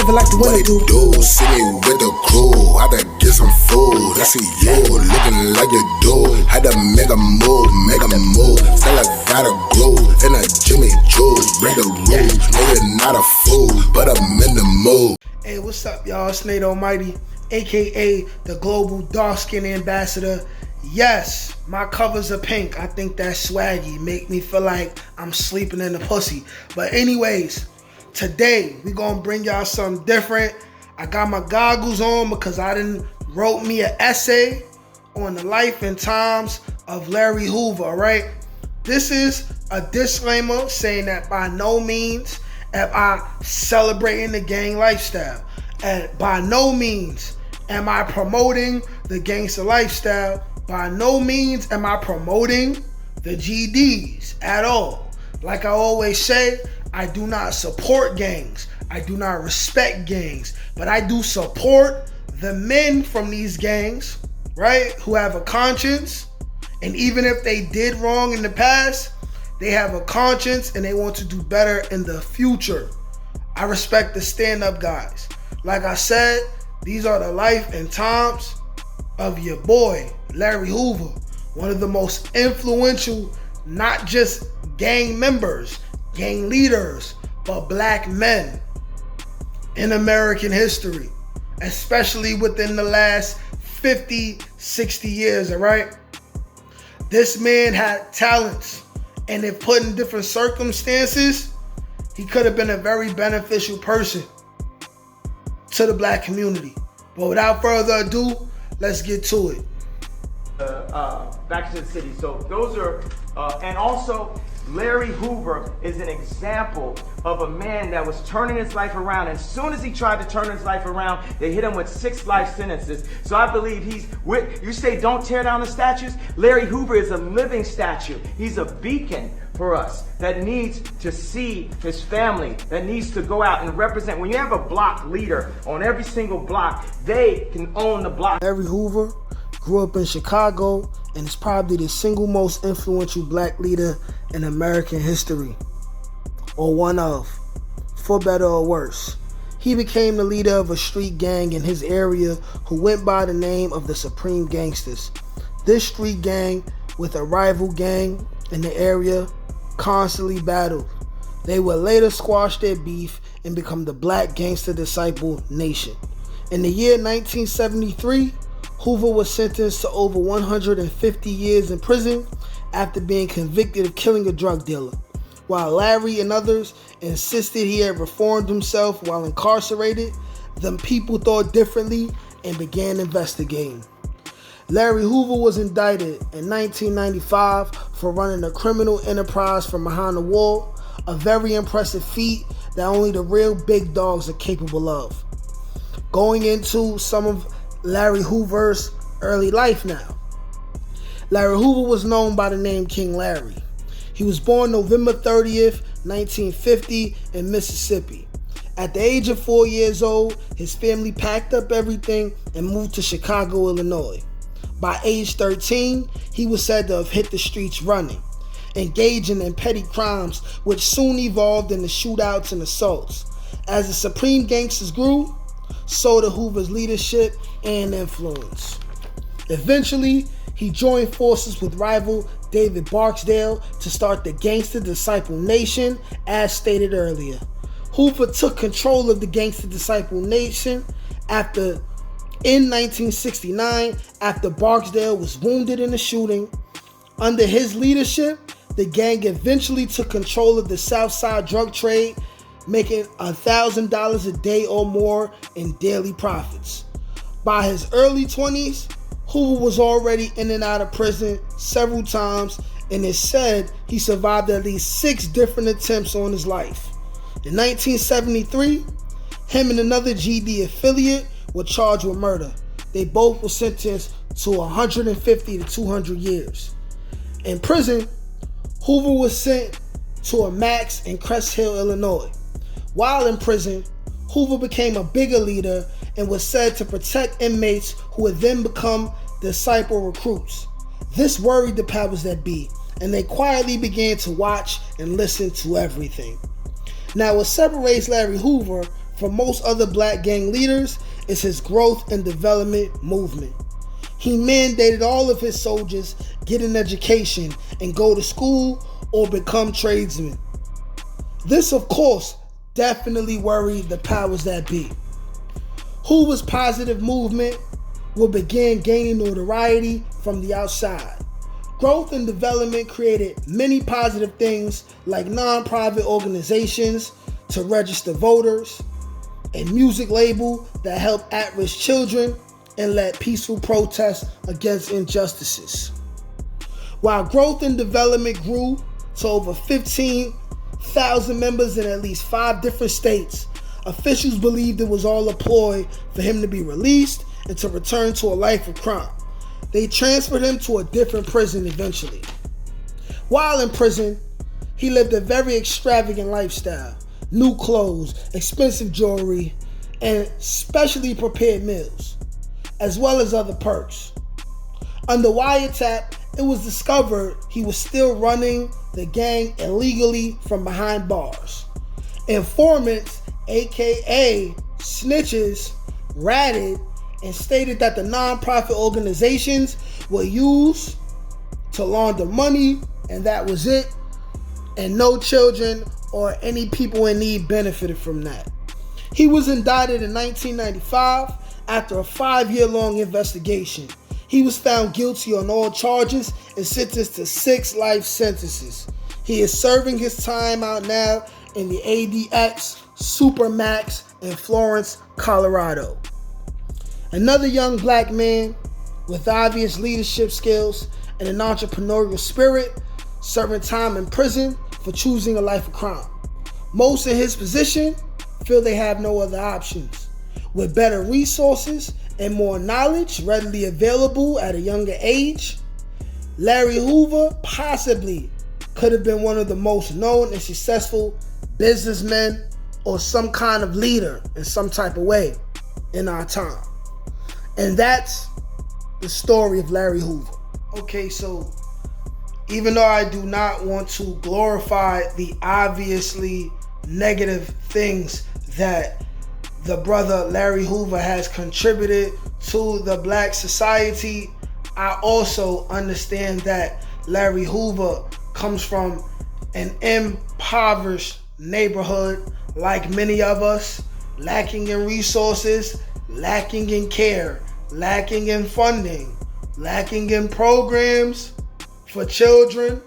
living like the winter do. See me with the crew, had to get some food. I see you looking like you do. Had to make a move. Still I gotta grow in a Jimmy Choo. Break the rules, no you're not a fool, but I'm in the mood. Hey, what's up, y'all? It's Nate Almighty, aka the Global Dark Skin Ambassador. Yes, my covers are pink. I think that's swaggy. Make me feel like I'm sleeping in the pussy. But anyways, today we gonna bring y'all something different. I got my goggles on because I wrote me an essay on the life and times of Larry Hoover, all right? This is a disclaimer saying that by no means am I celebrating the gang lifestyle. And by no means am I promoting the gangster lifestyle. By no means am I promoting the GDs at all. Like I always say, I do not support gangs. I do not respect gangs. But I do support the men from these gangs, right? Who have a conscience. And even if they did wrong in the past, they have a conscience and they want to do better in the future. I respect the stand-up guys. Like I said, these are the life and times of your boy, Larry Hoover. One of the most influential, not just gang members, gang leaders, but black men in American history, especially within the last 50, 60 years, all right? This man had talents, and if put in different circumstances, he could have been a very beneficial person to the black community. But without further ado, let's get to it. Back to the city. So those are, and also Larry Hoover is an example of a man that was turning his life around. And as soon as he tried to turn his life around, they hit him with 6 life sentences. So I believe you say don't tear down the statues. Larry Hoover is a living statue. He's a beacon for us that needs to see his family, that needs to go out and represent. When you have a block leader on every single block, they can own the block. Larry Hoover grew up in Chicago and is probably the single most influential black leader in American history, or one of, for better or worse. He became the leader of a street gang in his area who went by the name of the Supreme Gangsters. This street gang, with a rival gang in the area, constantly battled. They would later squash their beef and become the Black Gangster Disciple Nation. In the year 1973, Hoover was sentenced to over 150 years in prison after being convicted of killing a drug dealer. While Larry and others insisted he had reformed himself while incarcerated, the people thought differently and began investigating. Larry Hoover was indicted in 1995 for running a criminal enterprise from behind the wall, a very impressive feat that only the real big dogs are capable of. Going into some of Larry Hoover's early life now. Larry Hoover was known by the name King Larry. He was born November 30th, 1950 in Mississippi. At the age of 4 years old, his family packed up everything and moved to Chicago, Illinois. By age 13, he was said to have hit the streets running, engaging in petty crimes which soon evolved into shootouts and assaults. As the Supreme Gangsters grew, so did Hoover's leadership and influence. Eventually, he joined forces with rival David Barksdale to start the Gangster Disciple Nation, as stated earlier. Hoover took control of the Gangster Disciple Nation in 1969 after Barksdale was wounded in a shooting. Under his leadership, the gang eventually took control of the South Side drug trade, making $1,000 a day or more in daily profits. By his early 20s, Hoover was already in and out of prison several times, and it's said he survived at least 6 different attempts on his life. In 1973, him and another GD affiliate were charged with murder. They both were sentenced to 150 to 200 years. In prison, Hoover was sent to a max in Crest Hill, Illinois. While in prison, Hoover became a bigger leader and was said to protect inmates who would then become disciple recruits. This worried the powers that be, and they quietly began to watch and listen to everything. Now, what separates Larry Hoover from most other black gang leaders is his growth and development movement. He mandated all of his soldiers get an education and go to school or become tradesmen. This, of course, definitely worried the powers that be. Hoover's positive movement will begin gaining notoriety from the outside. Growth and development created many positive things like non-profit organizations to register voters, a music label that helped at-risk children, and led peaceful protests against injustices. While growth and development grew to over 15,000 members in at least 5 different states, officials believed it was all a ploy for him to be released and to return to a life of crime. They transferred him to a different prison eventually. While in prison, he lived a very extravagant lifestyle, new clothes, expensive jewelry, and specially prepared meals, as well as other perks. Under wiretap, it was discovered he was still running the gang illegally from behind bars. Informants, aka snitches, ratted and stated that the non-profit organizations were used to launder money, and that was it, and no children or any people in need benefited from that. He was indicted in 1995 after a 5-year-long investigation. He was found guilty on all charges and sentenced to 6 life sentences. He is serving his time out now in the ADX Supermax in Florence, Colorado. Another young black man with obvious leadership skills and an entrepreneurial spirit serving time in prison for choosing a life of crime. Most in his position feel they have no other options. With better resources and more knowledge readily available at a younger age, Larry Hoover possibly could have been one of the most known and successful businessmen or some kind of leader in some type of way in our time. And that's the story of Larry Hoover. Okay, so even though I do not want to glorify the obviously negative things that the brother Larry Hoover has contributed to the black society, I also understand that Larry Hoover comes from an impoverished neighborhood like many of us, lacking in resources, lacking in care, lacking in funding, lacking in programs for children,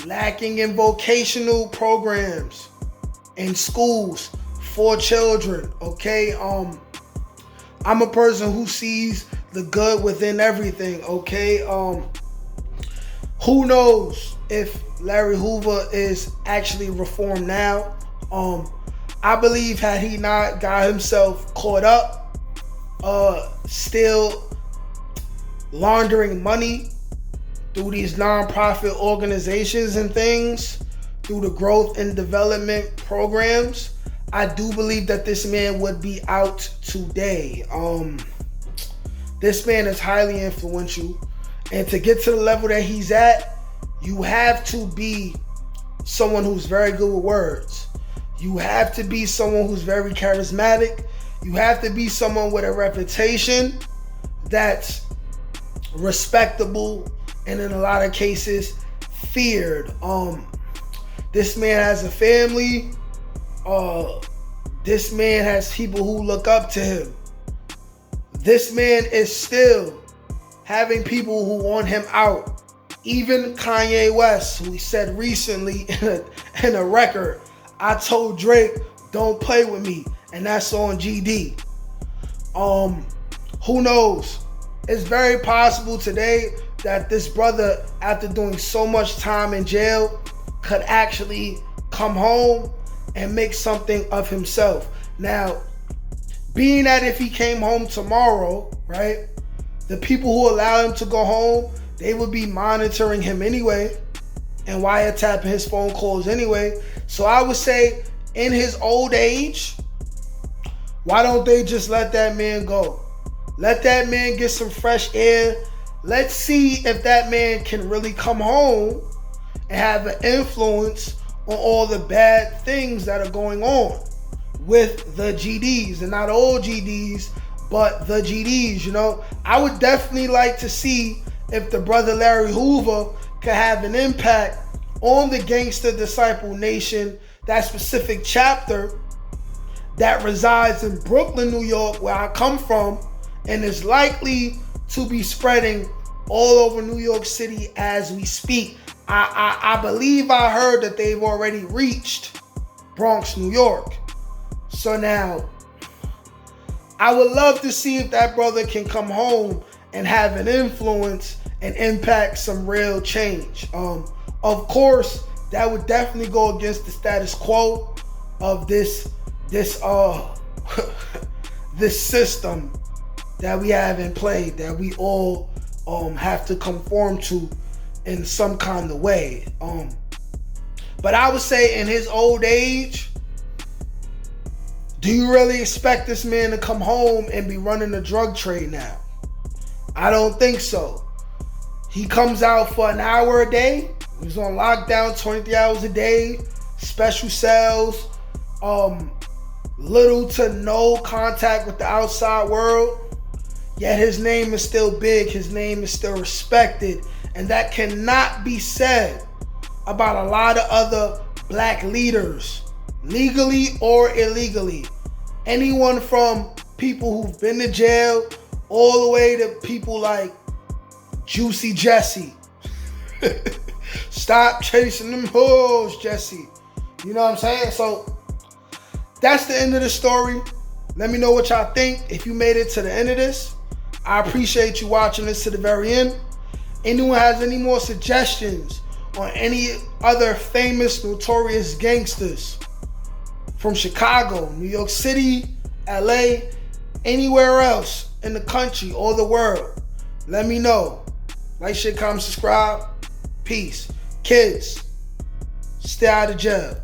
lacking in vocational programs in schools for children. Okay, I'm a person who sees the good within everything. Okay, who knows if Larry Hoover is actually reformed now. I believe had he not got himself caught up still laundering money through these non-profit organizations and things, through the growth and development programs, I do believe that this man would be out today. This man is highly influential, and to get to the level that he's at, you have to be someone who's very good with words. You have to be someone who's very charismatic. You have to be someone with a reputation that's respectable and in a lot of cases feared. This man has a family. This man has people who look up to him. This man is still having people who want him out. Even Kanye West, who he said recently in a record, I told Drake, don't play with me. And that's on GD. Who knows? It's very possible today that this brother, after doing so much time in jail, could actually come home and make something of himself. Now, being that if he came home tomorrow, right, the people who allow him to go home, they would be monitoring him anyway and wiretapping his phone calls anyway. So I would say in his old age, why don't they just let that man go? Let that man get some fresh air. Let's see if that man can really come home and have an influence on all the bad things that are going on. with the GDs, and not all GDs, but the GDs, you know. I would definitely like to see if the brother Larry Hoover could have an impact on the Gangster Disciple Nation, that specific chapter that resides in Brooklyn, New York, where I come from, and is likely to be spreading all over New York City as we speak. I believe I heard that they've already reached Bronx, New York. So now, I would love to see if that brother can come home and have an influence and impact some real change. Of course, that would definitely go against the status quo of this this system that we have in play, that we all have to conform to in some kind of way. But I would say in his old age, do you really expect this man to come home and be running the drug trade now? I don't think so. He comes out for an hour a day. He's on lockdown 23 hours a day, special cells, little to no contact with the outside world. Yet his name is still big, his name is still respected, and that cannot be said about a lot of other black leaders, legally or illegally. Anyone from people who've been to jail all the way to people like Juicy Jesse. Stop chasing them hoes, Jesse. You know what I'm saying? So that's the end of the story. Let me know what y'all think. If you made it to the end of this, I appreciate you watching this to the very end. Anyone has any more suggestions on any other famous, notorious gangsters from Chicago, New York City, LA, anywhere else in the country or the world, let me know. Like, share, comment, subscribe. Peace. Kids, stay out of jail.